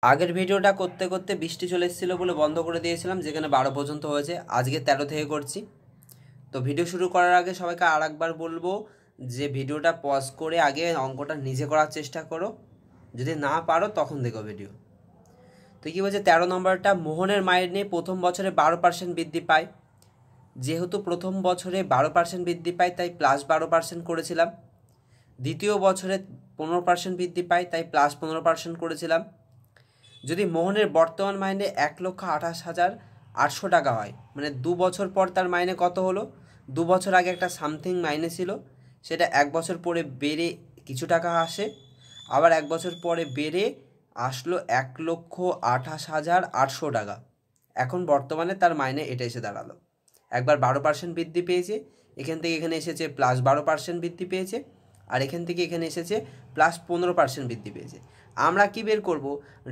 আগের ভিডিওটা করতে করতে বৃষ্টি চলে এসেছিলো বলে বন্ধ করে দিয়েছিলাম, যেখানে 12 পর্যন্ত হয়েছে। আজকে 13 থেকে করছি। তো ভিডিও শুরু করার আগে সবাইকে আর একবার বলবো যে ভিডিওটা পজ করে আগে অঙ্কটা নিজে করার চেষ্টা করো, যদি না পারো তখন দেখো ভিডিও। তো কী বলছে 13 নম্বরটা, মোহনের মাইনে প্রথম বছরে 12% বৃদ্ধি পায়। যেহেতু প্রথম বছরে 12% বৃদ্ধি পায় তাই +12% করেছিলাম। দ্বিতীয় বছরে 15% বৃদ্ধি পায় তাই +15% করেছিলাম। যদি মোহনের বর্তমান মাইনে 1,28,800 টাকা হয়, মানে 2 বছর পর তার মাইনে কত হলো? 2 বছর আগে একটা সামথিং মাইনে ছিল, সেটা 1 বছর পরে বেড়ে কিছু টাকা আসে, আবার 1 বছর পরে বেড়ে আসলো 1,28,800 টাকা। এখন বর্তমানে তার মাইনে এটা এসে দাঁড়ালো। একবার 12% বৃদ্ধি পেয়েছে, এখান থেকে এখানে এসেছে +12% বৃদ্ধি পেয়েছে, আর এখান থেকে এখানে এসেছে +15% বৃদ্ধি পেয়েছে। আমরা কি বের করব?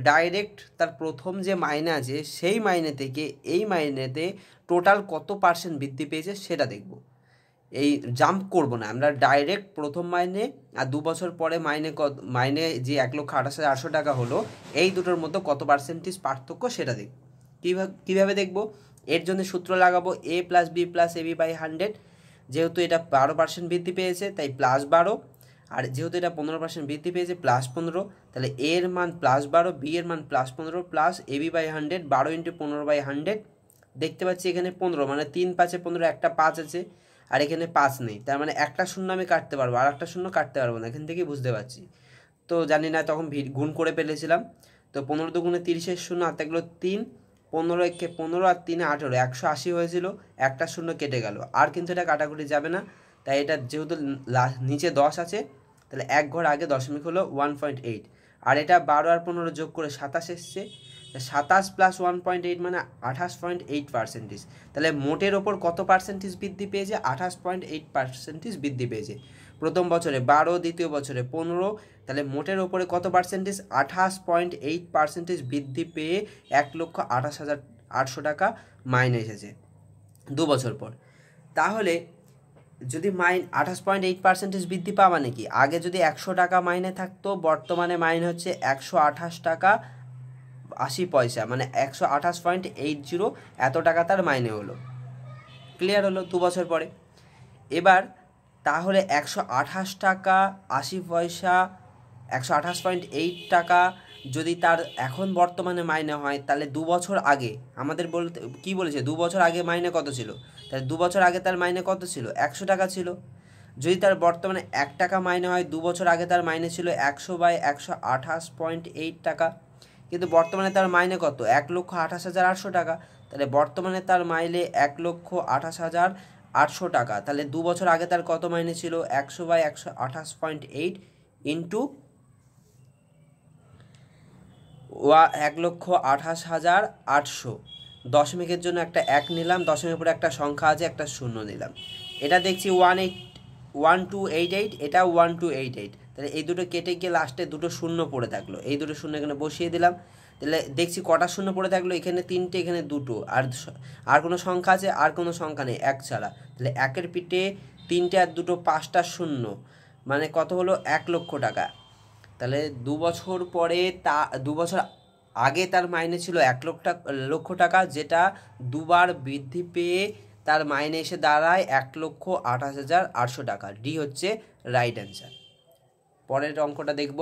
ডাইরেক্ট তার প্রথম যে মাইনে আছে সেই মাইনে থেকে এই মাইনেতে টোটাল কত পার্সেন্ট বৃদ্ধি পেয়েছে সেটা দেখব। এই জাম্প করব না, আমরা ডাইরেক্ট প্রথম মাইনে আর 2 বছর পরে মাইনে যে 1,28,800 টাকা হলো, এই দুটোর মধ্যে কত পার্সেন্টেজ পার্থক্য সেটা দেখব। কীভাবে দেখব? এর জন্য সূত্র লাগাবো a + b + ab / 100। যেহেতু এটা 12% বৃদ্ধি পেয়েছে তাই +12, আর যেহেতু এটা 15% বৃদ্ধি পেয়েছে +15, তাহলে a এর মান +12, b এর মান +15 প্লাস ab / 100, 12 × 15/100। দেখতে পাচ্ছি এখানে 15, মানে 3 × 5 = 15, একটা 5 আছে আর এখানে 5 নেই, তার মানে একটা শূন্য আমি কাটতে পারবো, আর একটা শূন্য কাটতে পারবো না, এখান থেকেই বুঝতে পারছি। তো জানি না, তখন গুণ করে ফেলেছিলাম। তো 15 × 2 = 30, শূন্য হাতে গেলো 3, 15 × 15 আর 3 = 18, 180 হয়েছিল, একটা শূন্য কেটে গেল, আর কিন্তু এটা কাটাকুটি যাবে না। তাই এটা যেহেতু নিচে 10 আছে, তাহলে এক ঘর আগে দশমিক হলো 1.8, আর এটা 12 আর 15 যোগ করে 27 এসছে। 27 + 1.8 মানে 28.8%। তাহলে মোটের ওপর কত পার্সেন্টেজ বৃদ্ধি পেয়েছে? 28.8% বৃদ্ধি পেয়েছে। প্রথম বছরে 12, দ্বিতীয় বছরে 15, তাহলে মোটের ওপরে কত পার্সেন্টেজ? 28.8% বৃদ্ধি পেয়ে 1,28,800 টাকা মাইনে এসেছে 2 বছর পর। তাহলে যদি 28.8% বৃদ্ধি পাওয়া মানে কি? আগে যদি 100 টাকা মাইনে থাকতো, বর্তমানে মাইনে হচ্ছে 128 টাকা 80 পয়সা, মানে 128.80, এত টাকা তার মাইনে হলো। ক্লিয়ার হলো 2 বছর পরে। এবার তাহলে 128 টাকা 80 পয়সা, 128.8 টাকা যদি তার এখন বর্তমানে মাইনে হয়, তাহলে 2 বছর আগে আমাদের বলতে কী বলেছে? 2 বছর আগে মাইনে কত ছিল? তাহলে 2 বছর আগে তার মাইনে কত ছিল? 100 টাকা ছিল। যদি তার বর্তমানে 1 টাকা মাইনে হয়, 2 বছর আগে তার মাইনে ছিল 100/128.8 টাকা, কিন্তু বর্তমানে তার মাইনে কত? 1,28,800 টাকা। তাহলে বর্তমানে তার মাইনে 1,28,800 টাকা। তাহলে 2 বছর আগে তার কত মাইনে ছিল? 100/128.8 ইন্টু 1,28,800। দশমিকের জন্য একটা 1 নিলাম, দশমিকের পরে একটা সংখ্যা আছে, একটা শূন্য নিলাম। এটা দেখছি 1288, এটা 1288। তাহলে এই দুটো কেটে গিয়ে লাস্টে দুটো শূন্য পড়ে থাকলো, এই দুটো শূন্য এখানে বসিয়ে দিলাম। তাহলে দেখছি কটা শূন্য পড়ে থাকলো? এখানে 3টে, এখানে 2টো, আর কোনো সংখ্যা আছে? আর কোনো সংখ্যা নেই, 1 ছাড়া। তাহলে 1-এর পিঠে 3টে আর 2টো 5টা শূন্য, মানে কত হলো? 1,00,000 টাকা। তাহলে 2 বছর পরে 2 বছর আগে তার মাইনে ছিল 1,00,000 টাকা, যেটা দুবার বৃদ্ধি পেয়ে তার মাইনে এসে দাঁড়ায় 1,28,800 টাকা। ডি হচ্ছে রাইট অ্যান্সার। পরের অঙ্কটা দেখব।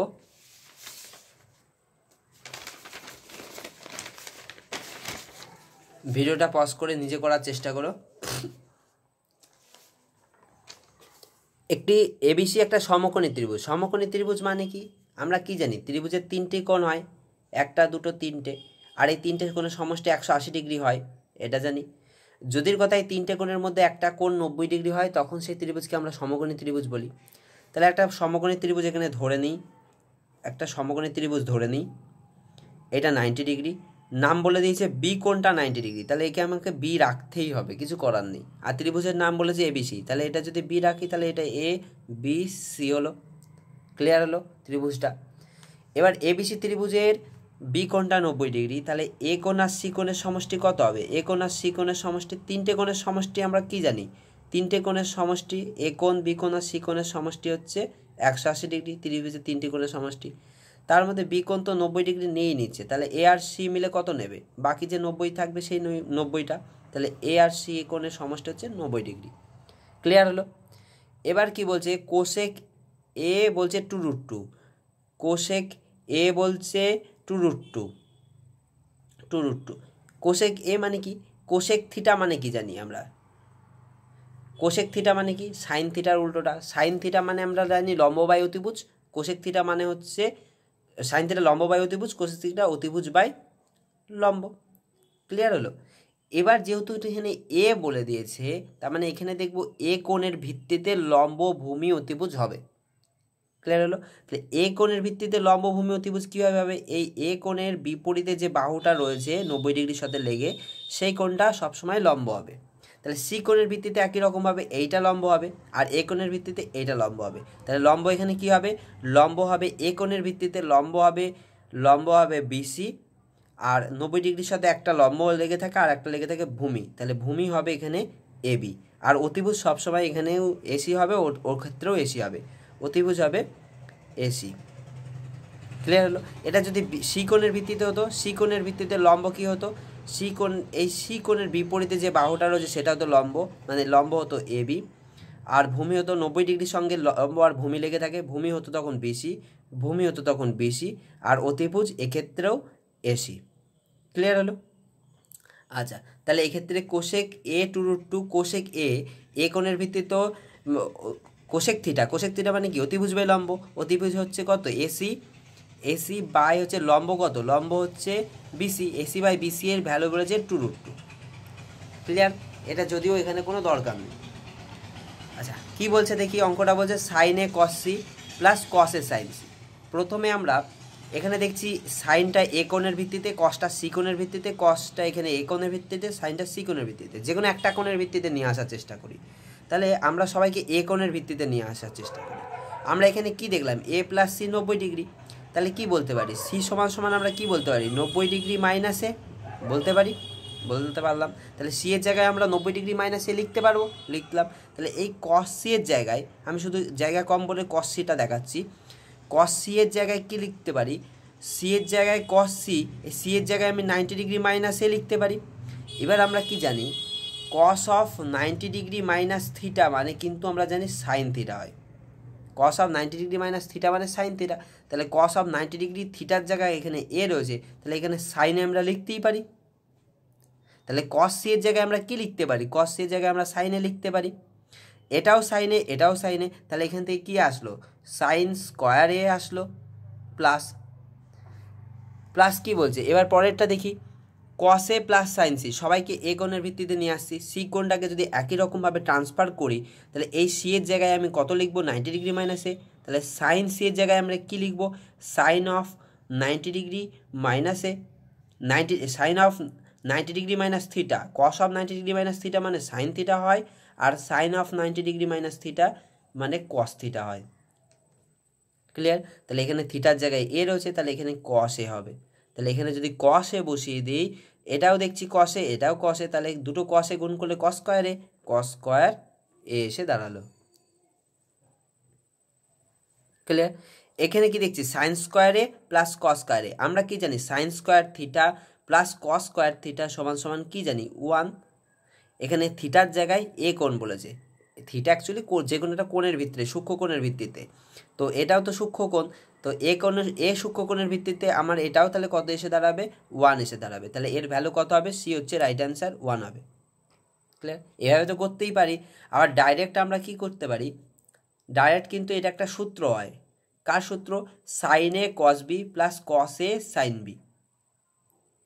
ভিডিওটা পজ করে নিজে করার চেষ্টা করো। একটি এবিসি একটা সমকোণী ত্রিভুজ। সমকোণী ত্রিভুজ মানে কি? আমরা কি জানি? ত্রিভুজের 3টে কোণ হয়, 1, 2, 3টে, আর এই 3টে কোণের সমষ্টি 180 ডিগ্রি হয়, এটা জানি। যদির কথায় 3টে কোণের মধ্যে একটা কোণ 90 ডিগ্রি হয়, তখন সেই ত্রিভুজকে আমরা সমকোণী ত্রিভুজ বলি। তাহলে একটা সমকোণী ত্রিভুজ এখানে ধরে নিই, একটা সমকোণী ত্রিভুজ ধরে নিই, এটা 90 ডিগ্রি। নাম বলে দিয়েছে বি কোণটা 90 ডিগ্রি, তাহলে একে আমাকে বি রাখতেই হবে, কিছু করার নেই। আর ত্রিভুজের নাম বলেছে এবিসি, তাহলে এটা যদি বি রাখি তাহলে এটা এ বি সি হলো। ক্লিয়ার হলো ত্রিভুজটা। এবার এবিসি ত্রিভুজের বি কোণটা 90 ডিগ্রি, তাহলে এ কোণ আর সি কোণের সমষ্টি কত হবে? এ কোণ আর সি কোণের সমষ্টি, 3টে কোণের সমষ্টি আমরা কি জানি? 3টে কোণের সমষ্টি, এ কোণ, বি কোণ আর সি কোণের সমষ্টি হচ্ছে 180 ডিগ্রি। ত্রিভুজের 3টে কোণের সমষ্টি, তার মধ্যে বি কোণ তো 90 ডিগ্রি নিয়েই নিচ্ছে, তাহলে এ আর সি মিলে কত নেবে, বাকি যে 90 থাকবে সেই 90টা, তাহলে এ আর সি কোণের সমষ্টি হচ্ছে 90 ডিগ্রি। ক্লিয়ার হলো? এবার কি বলছে, কোসেক এ বলছে 2√2, কোসেক এ বলছে 2√2, কোসেক এ মানে কি, কোসেক থিটা মানে কি জানি আমরা, কোসেক থিটা মানে কি, সাইন থিটার উল্টোটা। সাইন থিটা মানে আমরা জানি লম্ব বাই অতিভুজ, কোসেক থিটা মানে হচ্ছে সাইন থিটা লম্ব বাই অতিভুজ, কোসেক থিটা অতিভুজ বাই লম্ব। ক্লিয়ার হলো? এবার যেহেতু এখানে এ বলে দিয়েছে, তার মানে এখানে দেখব এ কোণের ভিত্তিতে লম্ব ভূমি অতিভুজ হবে। ক্লিয়ার হলো? তাহলে এ কোণের ভিত্তিতে লম্ব ভূমি অতিভুজ কীভাবে হবে, এই এ কোণের বিপরীতে যে বাহুটা রয়েছে 90 ডিগ্রির সাথে লেগে, সেই কোণটা সবসময় লম্ব হবে। তাহলে সি কোণের ভিত্তিতে একই রকমভাবে এইটা লম্ব হবে, আর এ কোণের ভিত্তিতে এইটা লম্ব হবে। তাহলে লম্ব এখানে কি হবে, লম্ব হবে এ কোণের ভিত্তিতে লম্ব হবে বিসি, আর 90 ডিগ্রির সাথে একটা লম্ব লেগে থাকে আর একটা লেগে থাকে ভূমি, তাহলে ভূমি হবে এখানে এবি। আর অতিভুজ সবসময় এখানেও এসি হবে, ওর ক্ষেত্রেও এসি হবে, অতিভুজ হবে এসি। ক্লিয়ার হলো? এটা যদি সি কোণের ভিত্তিতে হতো, সি কোণের ভিত্তিতে লম্ব কী হতো, সি কোণ, এই সি কোণের বিপরীতে যে বাহুটা রয়েছে সেটা হতো লম্ব, মানে লম্ব হতো এবি, আর ভূমি হতো 90 ডিগ্রির সঙ্গে লম্ব আর ভূমি লেগে থাকে, ভূমি হতো তখন বিসি, আর অতিভুজ এক্ষেত্রেও এসি। ক্লিয়ার হলো? আচ্ছা, তাহলে এক্ষেত্রে কোসেক এ 2√2, কোসেক এ কোণের ভিত্তিতে তো কোসেক থিটা মানে কি, অতিভুজ বাই লম্ব, অতিভুজ হচ্ছে কত এসি বাই হচ্ছে লম্ব কত, লম্ব হচ্ছে বিসি, এসি বাই বিসি এর ভ্যালু বলেছে 2√2। ক্লিয়ার? এটা যদিও এখানে কোনো দরকার নেই। আচ্ছা, কি বলছে দেখি, অঙ্কটা বলছে sign A cos C plus cos A sign C. প্রথমে আমরা এখানে দেখছি সাইনটা এ কোণের ভিত্তিতে, কসটা সি কোণের ভিত্তিতে, কসটা এখানে এ কোণের ভিত্তিতে, সাইনটা সি কোণের ভিত্তিতে, যে কোনো একটা কোণের ভিত্তিতে নিয়ে আসার চেষ্টা করি। তাহলে আমরা সবাইকে এ কোণের ভিত্তিতে নিয়ে আসার চেষ্টা করি। আমরা এখানে কি দেখলাম, এ প্লাস সি 90 ডিগ্রি, তাহলে কি বলতে পারি, সি সমান সমান আমরা কি বলতে পারি, 90 ডিগ্রি মাইনাস এ বলতে পারলাম। তাহলে সি এর জায়গায় আমরা 90 ডিগ্রি মাইনাস এ লিখতে পারবো, লিখলাম। তাহলে এই কস সি এর জায়গায়, আমি শুধু জায়গা কম বলে কস সিটা দেখাচ্ছি, কস সি এর জায়গায় কি লিখতে পারি, সি এর জায়গায় কস সি, এই সি এর জায়গায় আমি 90 ডিগ্রি মাইনাস এ লিখতে পারি। এবার আমরা কি জানি, কস অফ 90 ডিগ্রি মাইনাস থিটা মানে কিন্তু আমরা জানি সাইন থিটা হয়, কস অফ 90 ডিগ্রি মাইনাস থিটা মানে সাইন থিটা। তাহলে কস অফ 90 ডিগ্রি থিটার জায়গায় এখানে এ রয়েছে, তাহলে এখানে সাইনে আমরা লিখতেই পারি। তাহলে কস সি এর জায়গায় আমরা কি লিখতে পারি, কস সি এর জায়গায় আমরা সাইনে লিখতে পারি, এটাও সাইনে, তাহলে এখান থেকে কি আসলো, সাইন স্কোয়ার এ আসলো, প্লাস কি বলছে, এবার পরেরটা দেখি, কস এ প্লাস সাইন সি, সবাইকে এ কোণের ভিত্তিতে নিয়ে আসছি, সি কোণটাকে যদি একই রকমভাবে ট্রান্সফার করি, তাহলে এই সি এর জায়গায় আমি কত লিখবো, 90 ডিগ্রি মাইনাস এ, তাহলে সাইন সি এর জায়গায় আমরা কি লিখবো, sine of 90 degree minus A, sine of 90 degree minus theta, cos of 90 degree minus theta মানে সাইন থিটা হয়, আর sine of 90 degree minus theta মানে কস থিটা হয়। ক্লিয়ার? তাহলে এখানে থিটার জায়গায় এ রয়েছে, তাহলে এখানে কস এ হবে। তাহলে এখানে যদি কস এ বসিয়ে দিই, এটাও দেখছি কস এ, এটাও কস এ, তাহলে দুটো কস এ গুণ করলে কস স্কোয়ার এ এসে দাঁড়ালো। ক্লিয়ার? এখানে কি দেখছি, সাইন স্কোয়ার এ প্লাস কস স্কোয়ার এ, আমরা কি জানি, sine square theta plus cos square theta সমান সমান কি জানি, 1। এখানে থিটার জায়গায় এ কোণ বলেছে, থিটা অ্যাকচুয়ালি যে কোনো একটা কোণের ভিত্তিতে, সূক্ষ্ম কোণের ভিত্তিতে, তো এটাও তো সূক্ষ্ম কোণ, তো এ সূক্ষ্ম কোণের ভিত্তিতে আমার এটাও তাহলে কত এসে দাঁড়াবে, 1 এসে দাঁড়াবে। তাহলে এর ভ্যালু কত হবে, সি হচ্ছে রাইট অ্যান্সার, 1 হবে। ক্লিয়ার? এভাবে তো করতেই পারি। আবার ডাইরেক্ট আমরা কি করতে পারি, ডাইরেক্ট কিন্তু এটা একটা সূত্র হয়, কার সূত্র, sine A cos B plus cos A sine B,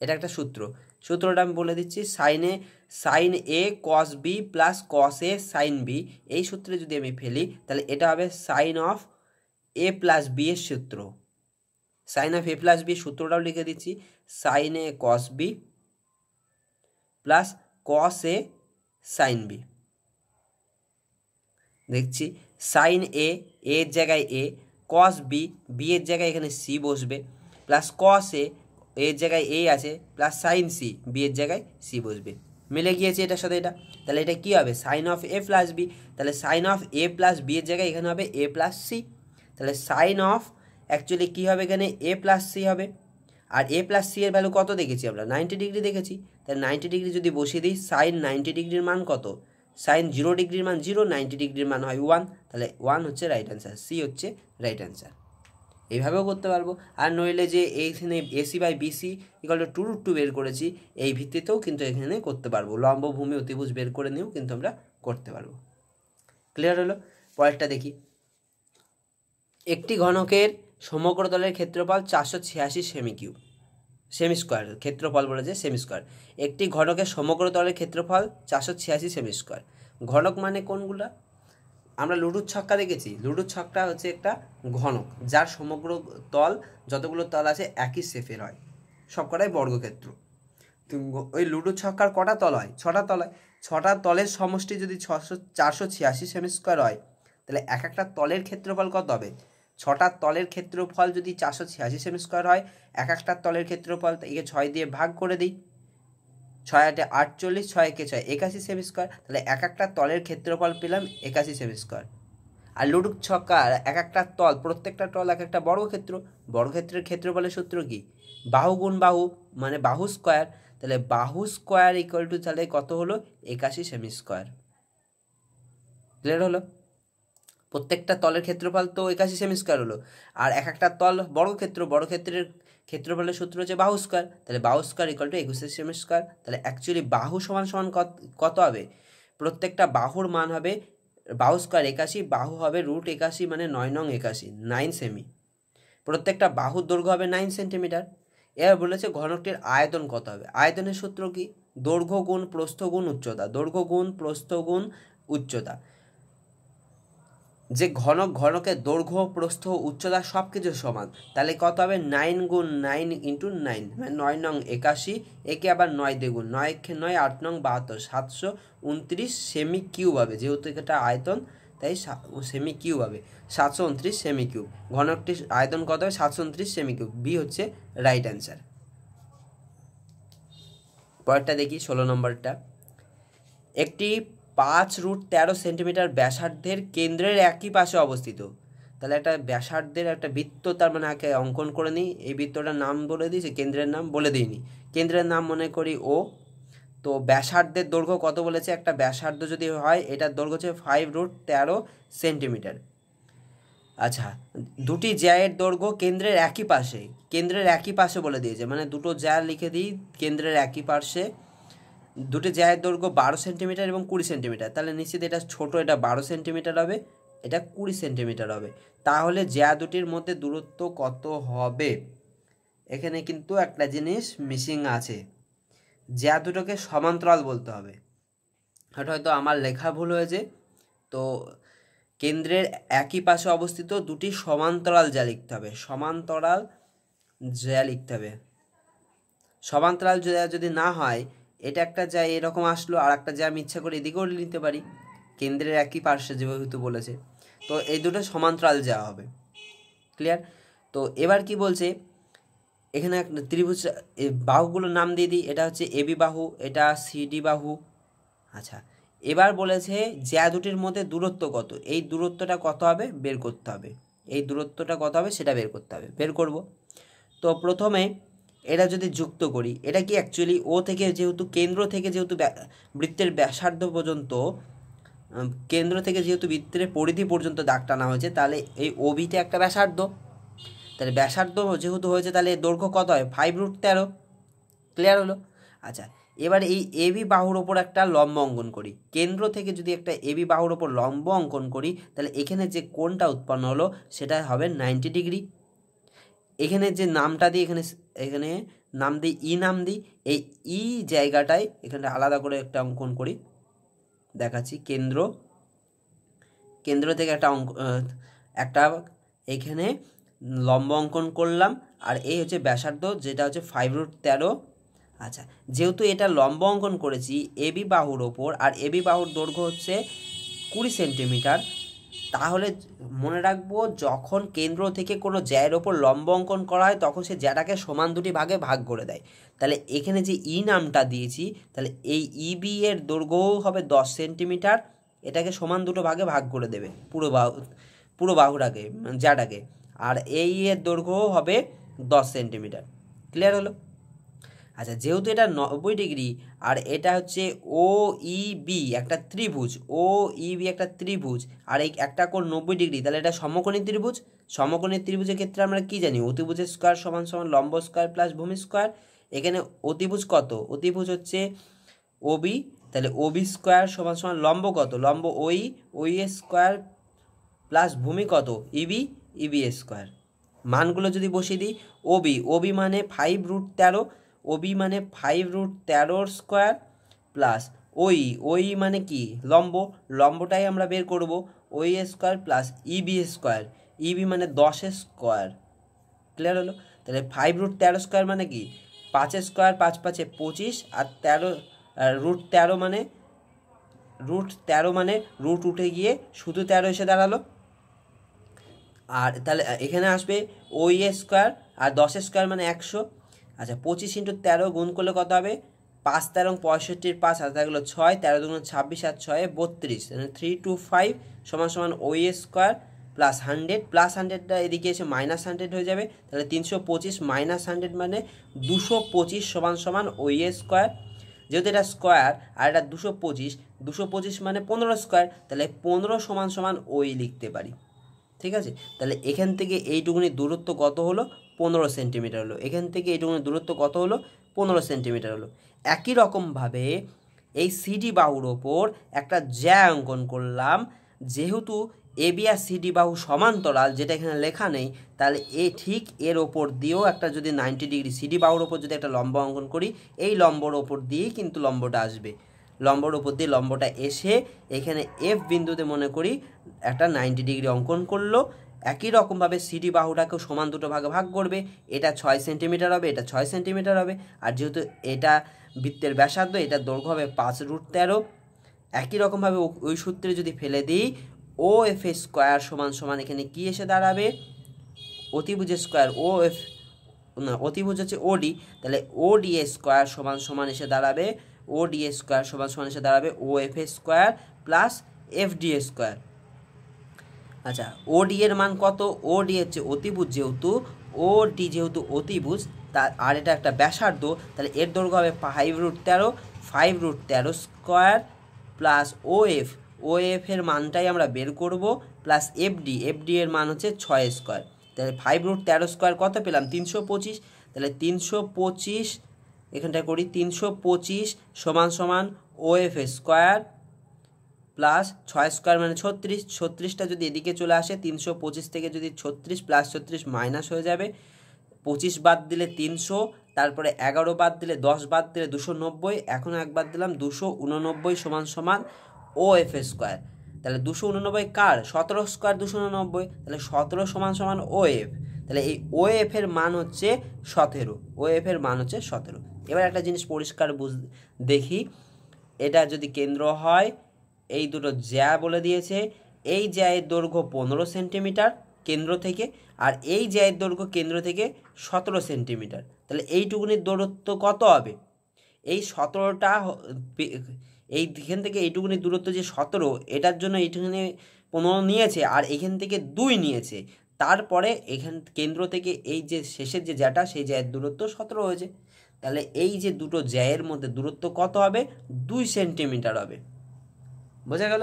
এটা একটা সূত্রটা আমি বলে দিচ্ছি, sine A cos B plus cos A sine B, এই সূত্রে যদি আমি ফেলি তাহলে এটা হবে sine of A plus B এর সূত্র, sine of A plus B সূত্রটাও লিখে দিচ্ছি, sine A cos B plus cos A sine B. দেখছি সাইন এর জায়গায় এ, কস বি এর জায়গায় এখানে সি বসবে, প্লাস কস এর জায়গায় এ আছে, প্লাস সাইন সি বি এর জায়গায় সি বসবে, মিলে গিয়েছে এটার সাথে এটা। তাহলে এটা কি হবে, sine of A plus B, তাহলে sine of A plus B এর জায়গায় এখানে হবে এ প্লাস সি, তাহলে সাইন অফ অ্যাকচুয়ালি কী হবে এখানে এ প্লাস সি হবে, আর এ প্লাস সি এর ভ্যালু কত দেখেছি আমরা 90 ডিগ্রি দেখেছি, তাহলে 90 ডিগ্রি যদি বসিয়ে দিই সাইন 90 ডিগ্রির মান কত, সাইন 0 ডিগ্রির মান 0, 90 ডিগ্রির মান হয় 1, তাহলে 1 হচ্ছে রাইট অ্যান্সার, সি হচ্ছে রাইট অ্যান্সার। এইভাবেও করতে পারবো, আর নইলে যে এইখানে AC by BC equal to 2√2 বের করেছি এই ভিত্তিতেও কিন্তু এখানে করতে পারবো, লম্ব ভূমি অতিভুজ বের করে নিয়েও কিন্তু আমরা করতে পারবো। ক্লিয়ার হলো? পরেরটা দেখি, একটি ঘনকের সমগ্র তলের ক্ষেত্রফল 486 সেমি স্কোয়ার, ক্ষেত্রফল বলেছে সেমি স্কোয়ার। একটি ঘনকের সমগ্র তলের ক্ষেত্রফল 486 সেমি স্কোয়ার। ঘনক মানে কোনগুলা? আমরা লুডুর ছক্কা দেখেছি, লুডুর ছক্কা হচ্ছে একটা ঘনক যার সমগ্র তল যতগুলো তল আছে একই শেপের হয়, সবকটাই বর্গক্ষেত্র। ওই লুডুর ছক্কার কটা তল হয়? 6টা তল হয়। 6টা তলের সমষ্টি যদি 486 সেমি স্কোয়ার হয়, তাহলে এক একটা তলের ক্ষেত্রফল কত হবে? 6টা তলের ক্ষেত্রফল যদি 486 সেমি স্কোয়ার হয়, এক একটা তলের ক্ষেত্রফল একে 6 দিয়ে ভাগ করে দিই, 6 8 48, 6 একে 6 81 সেমি স্কোয়ার, তাহলে এক একটা তলের ক্ষেত্রফল পেলাম 81 সেমি স্কোয়ার। আর লুডুর ছক্কার এক একটা তল, প্রত্যেকটা তল এক একটা বর্গক্ষেত্র, বর্গক্ষেত্রের ক্ষেত্রফলের সূত্র কি? বাহু গুণ বাহু মানে বাহু স্কোয়ার, তাহলে বাহু স্কোয়ার ইকুয়াল টু তাহলে কত হলো? 81 সেমি স্কোয়ার। ক্লিয়ার হলো? প্রত্যেকটা তলের ক্ষেত্রফল তো 81 সেমি স্কোয়ার হলো, আর এক একটা তল বর্গক্ষেত্র, বর্গক্ষেত্রের ক্ষেত্রফলের সূত্র হচ্ছে বাহু স্কোয়ার, তাহলে বাহু square equal to 21 semi square. তাহলে অ্যাকচুয়ালি বাহু সমান সমান কত হবে? প্রত্যেকটা বাহুর মান হবে বাহু স্কোয়ার 81, বাহু হবে √81 মানে 9 নং 81, 9 সেমি। প্রত্যেকটা বাহুর দৈর্ঘ্য হবে 9 সেন্টিমিটার। এবার বলেছে ঘনকটির আয়তন কত হবে? আয়তনের সূত্র কি? দৈর্ঘ্য গুণ প্রস্থ গুণ উচ্চতা, দৈর্ঘ্য গুণ প্রস্থ গুণ উচ্চতা। যে ঘনকের দৈর্ঘ্য প্রস্থ উচ্চতা সব কিছু সমান, তাহলে কত হবে? 9 গুণ 9 ইন্টু 9 মানে 9 নং 81, একে আবার 9 দ্বিগুণ, 9 × 9 8 নং 72, 729 সেমি কিউব হবে, যেহেতু এটা আয়তন তাই সেমি কিউব হবে, 729 সেমি কিউব। ঘনকটির আয়তন কত হবে? 729 সেমি কিউব। বি হচ্ছে রাইট অ্যান্সার। পরেরটা দেখি 16 নম্বরটা, একটি 5√13 সেন্টিমিটার ব্যাসার্ধের কেন্দ্রের একই পাশে অবস্থিত। তাহলে একটা ব্যাসার্ধের একটা বৃত্ত তার মানে আগে অঙ্কন করে নিই, এই বৃত্তটার নাম বলে দিয়েছি, কেন্দ্রের নাম বলে দিইনি, কেন্দ্রের নাম মনে করি ও। তো ব্যাসার্ধের দৈর্ঘ্য কত বলেছে? একটা ব্যাসার্ধ যদি হয় এটার দৈর্ঘ্য হচ্ছে 5√13 সেন্টিমিটার। আচ্ছা, দুটি জ্যায়ের দৈর্ঘ্য কেন্দ্রের একই পাশে, কেন্দ্রের একই পাশে বলে দিয়েছে, মানে দুটো জ্যা লিখে দিই কেন্দ্রের একই পাশে। দুটি জ্যায়ের দৈর্ঘ্য 12 সেন্টিমিটার এবং 20 সেন্টিমিটার, তাহলে নিশ্চিত এটা ছোট, এটা 12 সেন্টিমিটার হবে, এটা 20 সেন্টিমিটার হবে। তাহলে জ্যা দুটির মধ্যে দূরত্ব কত হবে? এখানে কিন্তু একটা জিনিস মিসিং আছে, জ্যা দুটোকে সমান্তরাল বলতে হবে। এটা হয়তো আমার লেখা ভুল হয়েছে, তো কেন্দ্রের একই পাশে অবস্থিত দুটি সমান্তরাল জ্যা লিখতে হবে, সমান্তরাল জ্যা লিখতে হবে। সমান্তরাল জ্যা যদি না হয়, এটা একটা জ্যা এরকম আসলো, আর একটা জ্যা আমি ইচ্ছা করে এদিকেও নিতে পারি, কেন্দ্রের একই পার্শ্বে যেহেতু বলেছে, তো এই দুটো সমান্তরাল জ্যা হবে। ক্লিয়ার? তো এবার কি বলছে, এখানে একটা ত্রিভুজ, বাহুগুলোর নাম দিয়ে দিই, এটা হচ্ছে এবি বাহু, এটা সিডি বাহু। আচ্ছা, এবার বলেছে জ্যা দুটির মধ্যে দূরত্ব কত, এই দূরত্বটা কত হবে বের করতে হবে, এই দূরত্বটা কত হবে সেটা বের করতে হবে, বের করব। তো প্রথমে এটা যদি যুক্ত করি, এটা কি অ্যাকচুয়ালি ও থেকে, যেহেতু কেন্দ্র থেকে যেহেতু বৃত্তের ব্যাসার্ধ পর্যন্ত, কেন্দ্র থেকে যেহেতু বৃত্তের পরিধি পর্যন্ত দাগ টানা হয়েছে, তাহলে এই ওবিটা একটা ব্যাসার্ধ, তাহলে ব্যাসার্ধ যেহেতু হয়েছে তাহলে দৈর্ঘ্য কত হয়? 5√13। ক্লিয়ার হলো? আচ্ছা, এবার এই এবি বাহুর ওপর একটা লম্ব অঙ্কন করি, কেন্দ্র থেকে যদি একটা এবি বাহুর ওপর লম্ব অঙ্কন করি, তাহলে এখানে যে কোণটা উৎপন্ন হলো সেটা হবে 90 ডিগ্রি। এখানে যে নামটা দিই, এখানে নাম দিই ই, নাম দিই, এই ই জায়গাটায় এখানে আলাদা করে একটা অঙ্কন করি, দেখাচ্ছি। কেন্দ্র থেকে একটা এখানে লম্ব অঙ্কন করলাম, আর এই হচ্ছে ব্যাসার্ধ যেটা হচ্ছে 5√13। আচ্ছা, যেহেতু এটা লম্ব অঙ্কন করেছি এবি বাহুর ওপর, আর এবি বাহুর দৈর্ঘ্য হচ্ছে 20 সেন্টিমিটার, তাহলে মনে রাখবো যখন কেন্দ্র থেকে কোনো জ্যায়ের ওপর লম্ব অঙ্কন করা হয় তখন সে জ্যাটাকে সমান দুটি ভাগে ভাগ করে দেয়। তাহলে এখানে যে ই নামটা দিয়েছি, তাহলে এই ইবি এর দৈর্ঘ্যও হবে 10 সেন্টিমিটার, এটাকে সমান দুটো ভাগে ভাগ করে দেবে পুরো বাহুটাকে, জ্যাটাকে। আর এই এর দৈর্ঘ্য হবে 10 সেন্টিমিটার। ক্লিয়ার হলো? আচ্ছা, যেহেতু এটা 90 ডিগ্রি আর এটা হচ্ছে ও ই বি একটা ত্রিভুজ, ও ই বি একটা ত্রিভুজ, আর এই একটা কোণ 90 ডিগ্রি, তাহলে এটা সমকোণী ত্রিভুজ। সমকোণী ত্রিভুজের ক্ষেত্রে আমরা কি জানি? অতিভুজের স্কোয়ার সমান সমান লম্ব স্কোয়ার প্লাস ভূমি স্কোয়ার। এখানে অতিভুজ কত? অতিভুজ হচ্ছে ওবি, তাহলে ওবি স্কোয়ার সমান সমান লম্ব কত? লম্ব ওই, ওই এ স্কোয়ার প্লাস ভূমি কত? ইবি, ইবি স্কোয়ার। মানগুলো যদি বসিয়ে দিই, ওবি, ওবি মানে 5√13, ওবি মানে 5√13 স্কোয়ার প্লাস ওই, ওই মানে কি? লম্ব, লম্বটাই আমরা বের করব, ওই স্কোয়ার প্লাস ইবি স্কোয়ার, ইবি মানে 10 স্কোয়ার। ক্লিয়ার হলো? তাহলে 5√13 স্কোয়ার মানে কি? 5 স্কোয়ার, 5 5 25, আর 13 √13 মানে √13 মানে রুট উঠে গিয়ে শুধু 13 এসে দাঁড়ালো। আর তাহলে এখানে আসবে ওই স্কোয়ার আর 10 স্কোয়ার মানে 100। আচ্ছা, 25 × 13 গুণ করলে কত হবে? 5 13 65, 5 আর থাকলো 6, 13 2 26 আর 6 32, 325 সমান সমান ওই স্কোয়ার প্লাস 100, প্লাস 100টা এদিকে এসে মাইনাস 100 হয়ে যাবে। তাহলে 325 মাইনাস 100 মানে 225 সমান সমান ওই স্কোয়ার। যেহেতু এটা স্কোয়ার আর এটা 225, 225 মানে 15 স্কোয়ার, তাহলে 15 সমান সমান ওই লিখতে পারি। ঠিক আছে? তাহলে এখান থেকে এইটুকুনি দূরত্ব কত হলো? 15 সেন্টিমিটার হলো। এখান থেকে এইটুকুনি দূরত্ব কত হলো? 15 সেন্টিমিটার হলো। একই রকমভাবে এই সিডি বাহুর ওপর একটা জ্যা অঙ্কন করলাম। যেহেতু এবি আর সিডি বাহু সমান্তরাল, যেটা এখানে লেখা নেই, তাহলে ঠিক এর ওপর দিয়েও একটা যদি 90 ডিগ্রি সিডি বাহুর ওপর যদি একটা লম্ব অঙ্কন করি, এই লম্বর ওপর দিয়েই কিন্তু লম্বটা আসবে। লম্বর উপর দিয়ে লম্বটা এসে এখানে এফ বিন্দুতে মনে করি একটা 90 ডিগ্রি অঙ্কন করলো। একই রকমভাবে সিডি বাহুটাকেও সমান দুটো ভাগে ভাগ করবে। এটা 6 সেন্টিমিটার হবে, এটা 6 সেন্টিমিটার হবে। আর যেহেতু এটা বৃত্তের ব্যাসার্ধ, এটা দৈর্ঘ্য হবে 5√13। একই রকমভাবে ওই সূত্রে যদি ফেলে দিই, ও এফ স্কোয়ার সমান সমান এখানে কি এসে দাঁড়াবে? অতিভুজের স্কোয়ার, ও এফ না, অতিভুজ হচ্ছে ওডি, তাহলে ও ডি স্কোয়ার সমান সমান এসে দাঁড়াবে, ও ডি স্কোয়ার সমান সমান এসে দাঁড়াবে O F square plus F D square. আচ্ছা, ও ডি এর মান কত? ও ডি হচ্ছে অতিভুজ, যেহেতু ও ডি যেহেতু অতিভুজ, তার আর এটা একটা ব্যাসার্ধ, তাহলে এর দৈর্ঘ্য হবে 5√13, 5√13 স্কোয়ার প্লাস ও এফ, ও এফ এর মানটাই আমরা বের করব, plus F D, F D এর মান হচ্ছে 6 স্কোয়ার। তাহলে 5√13 স্কোয়ার কত পেলাম? 325। তাহলে 325 এখানটা করি, 325 সমান সমান ও এফ স্কোয়ার প্লাস 6 স্কোয়ার মানে 36, 36টা যদি এদিকে চলে আসে, 325 থেকে যদি 36 প্লাস 36 মাইনাস হয়ে যাবে। 25 বাদ দিলে 300, তারপরে 11 বাদ দিলে 10 বাদ দিলে 290, এখন এক বাদ দিলাম 289 সমান সমান ও এফ স্কোয়ার। তাহলে 289 কার? 17 স্কোয়ার 289, তাহলে 17 সমান সমান ও এফ। তাহলে এই ও এফ এর মান হচ্ছে 17, ও এফ এর মান হচ্ছে 17। এবার একটা জিনিস পরিষ্কার দেখি, এটা যদি কেন্দ্র হয়, এই দুটো জ্যা বলে দিয়েছে, এই জ্যায়ের দৈর্ঘ্য 15 সেন্টিমিটার কেন্দ্র থেকে, আর এই জ্যায়ের দৈর্ঘ্য কেন্দ্র থেকে 17 সেন্টিমিটার। তাহলে এইটুকুনির দূরত্ব কত হবে? এই 17টা, এইখান থেকে এইটুকুনি দূরত্ব যে 17, এটার জন্য এইটুকুনি 15 নিয়েছে, আর এখান থেকে 2 নিয়েছে। তারপরে এখান কেন্দ্র থেকে এই যে শেষের যে জ্যাটা, সেই জ্যায়ের দূরত্ব 17 হয়েছে। তাহলে এই যে দুটো জ্যায়ের মধ্যে দূরত্ব কত হবে? 2 সেন্টিমিটার হবে। বোঝা গেল?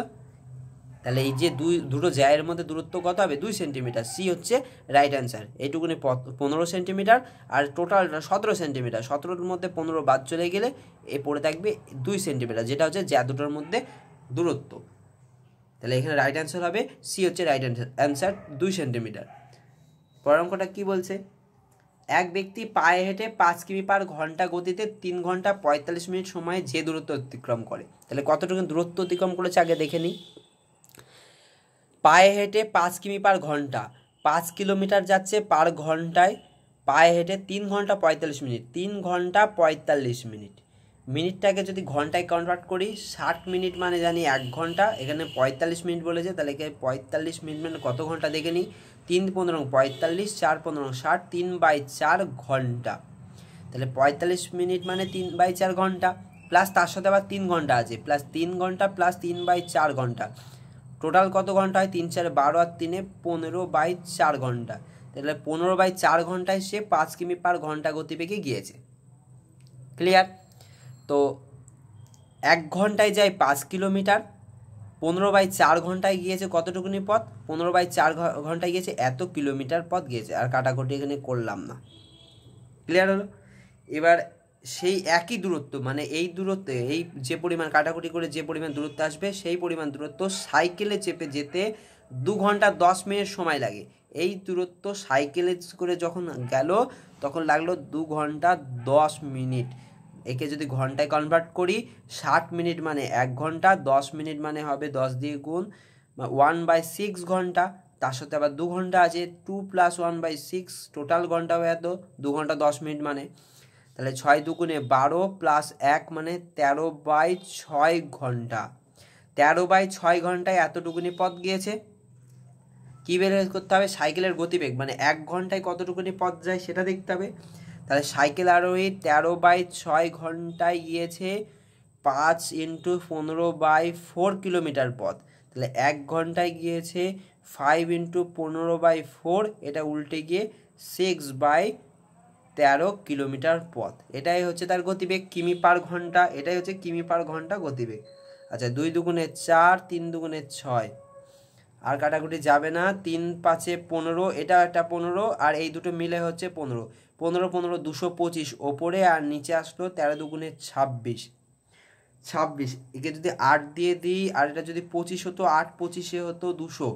তাহলে এই যে দুটো জ্যায়ের মধ্যে দূরত্ব কত হবে? 2 সেন্টিমিটার। সি হচ্ছে রাইট অ্যান্সার। এইটুকুনি 15 সেন্টিমিটার আর টোটালটা 17 সেন্টিমিটার। 17-র মধ্যে 15 বাদ চলে গেলে এ পড়ে থাকবে 2 সেন্টিমিটার, যেটা হচ্ছে জ্যা দুটোর মধ্যে দূরত্ব। তাহলে এখানে রাইট অ্যান্সার হবে সি হচ্ছে রাইট অ্যান্সার, 2 সেন্টিমিটার। পরের অঙ্কটা কী বলছে? এক ব্যক্তি পায়ে হেঁটে 5 কিমি/ঘন্টা গতিতে 3 ঘন্টা 45 মিনিট সময়ে যে দূরত্ব অতিক্রম করে, তাহলে কতটুকু দূরত্ব অতিক্রম করেছে আগে দেখে নিই। পায়ে হেঁটে 5 কিমি/ঘন্টা, 5 কিলোমিটার যাচ্ছে পার ঘন্টায়, পায়ে হেঁটে 3 ঘন্টা 45 মিনিট, 3 ঘন্টা 45 মিনিট। মিনিটটাকে যদি ঘন্টায় কনভার্ট করি, 60 মিনিট মানে জানি 1 ঘন্টা, এখানে 45 মিনিট বলেছে, তাহলে এখানে 45 মিনিট মানে কত ঘন্টা দেখে নিই। 3 15 45, 4 15 60, 3/4 ঘন্টা। তাহলে 45 মিনিট মানে 3/4 ঘন্টা, প্লাস তার সাথে আবার 3 ঘন্টা আছে, প্লাস 3 ঘন্টা প্লাস 3/4 ঘন্টা। টোটাল কত ঘন্টা হয়? 3 4 12 আর 3 15/4 ঘন্টা। তাহলে 15/4 ঘন্টায় সে 5 কিমি পার ঘন্টা গতিবেগে গিয়েছে। ক্লিয়ার? তো 1 ঘন্টায় যায় 5 কিলোমিটার, 15/4 ঘন্টায় গিয়েছে কতটুকুনি পথ? 15/4 ঘন্টায় গিয়েছে এত কিলোমিটার পথ গিয়েছে। আর কাটাকুটি এখানে করলাম না। ক্লিয়ার হলো? এবার সেই একই দূরত্ব, মানে এই দূরত্বে এই যে পরিমাণ কাটাকুটি করে যে পরিমাণ দূরত্ব আসবে, সেই পরিমাণ দূরত্ব সাইকেলে চেপে যেতে 2 ঘন্টা 10 মিনিট সময় লাগে। এই দূরত্ব সাইকেলে করে যখন গেল তখন লাগলো 2 ঘন্টা 10 মিনিট। একে যদি ঘন্টায় কনভার্ট করি, 60 মিনিট মানে 1 ঘন্টা, 10 মিনিট মানে হবে 10 দিয়ে গুণ 1/6 ঘন্টা। তার সাথে আবার 2 ঘন্টা আছে, 2 + 1/6, টোটাল ঘন্টা হয়ে যেত 2 ঘন্টা 10 মিনিট মানে। তাহলে 6 দুগুণে 12 + 1 মানে 13/6 ঘন্টা। 13/6 ঘন্টায় এতটুকুনি পথ গিয়েছে। কী বের করতে হবে? সাইকেলের গতিবেগ, মানে 1 ঘন্টায় কতটুকুনি পথ যায় সেটা দেখতে হবে। তাহলে সাইকেল আরোহী 13/6 ঘন্টায় গিয়েছে 5 × 15/4 কিলোমিটার পথ। তাহলে 1 ঘন্টায় গিয়েছে 5 × 15/4, এটা উল্টে গিয়ে 6/13 কিলোমিটার পথ। এটাই হচ্ছে তার গতিবেগ, কিমি পার ঘন্টা। এটাই হচ্ছে কিমি পার ঘন্টা গতিবেগ। আচ্ছা, 2 দুগুণে 4, 3 দুগুণে 6, আর কাটাকুটি যাবে না। 3 × 5 = 15, এটা একটা 15, আর এই দুটো মিলে হচ্ছে 15। 15 15 225 ওপরে, আর নিচে আসলো 13 দুগুণে 26। 26, একে যদি 8 দিয়ে দিই, আর এটা যদি 25 হতো, 8 25 হতো 200।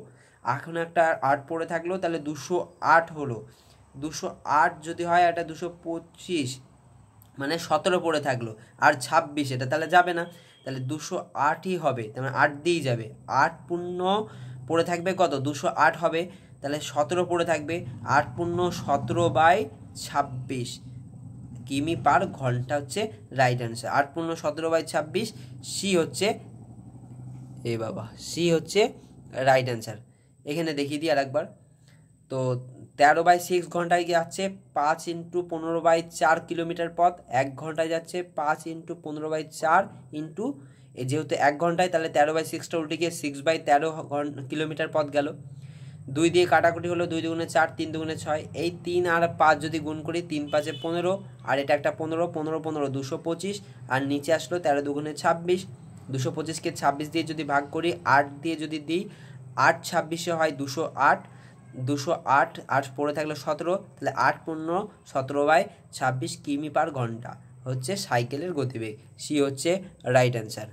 এখন একটা 8 পড়ে থাকলো, তাহলে 208 হলো। 208 যদি হয়, এটা 225 মানে 17 পড়ে থাকলো, আর 26 এটা তাহলে যাবে না, তাহলে 208ই হবে। তার মানে 8 দিয়েই যাবে। 8 পূর্ণ পড়ে থাকবে কত? 208 হবে। তাহলে 17 পড়ে থাকবে, 8 পূর্ণ 17/26 কিমি পার ঘন্টা হচ্ছে রাইট অ্যান্সার। 8 পূর্ণ 17/26, সি হচ্ছে সি হচ্ছে রাইট অ্যান্সার। এখানে দেখিয়ে দিই আর একবার। তো 13/6 ঘন্টায় যাচ্ছে 5 × 15/4 কিলোমিটার পথ। 1 ঘন্টায় যাচ্ছে 5 × 15/4 ইন্টু, যেহেতু 1 ঘন্টায়, তাহলে 13/6টা উল্টে গিয়ে 6/13 কিলোমিটার পথ গেল। 2 দিয়ে কাটাকুটি হলো, 2 দুগুণে 4, 3 দুগুণে 6। এই 3 আর 5 যদি গুণ করি, 3 × 5 = 15, আর এটা একটা 15, 15 15 225, আর নিচে আসলো 13 দুগুণে 26। 225কে 26 দিয়ে যদি ভাগ করি, 8 দিয়ে যদি দিই, 8 26 হয় 208। 208, 8 পড়ে থাকলো 17, তাহলে 8 পূর্ণ 17/26 কিমি পার ঘন্টা হচ্ছে সাইকেলের গতিবেগ। সি হচ্ছে রাইট অ্যান্সার।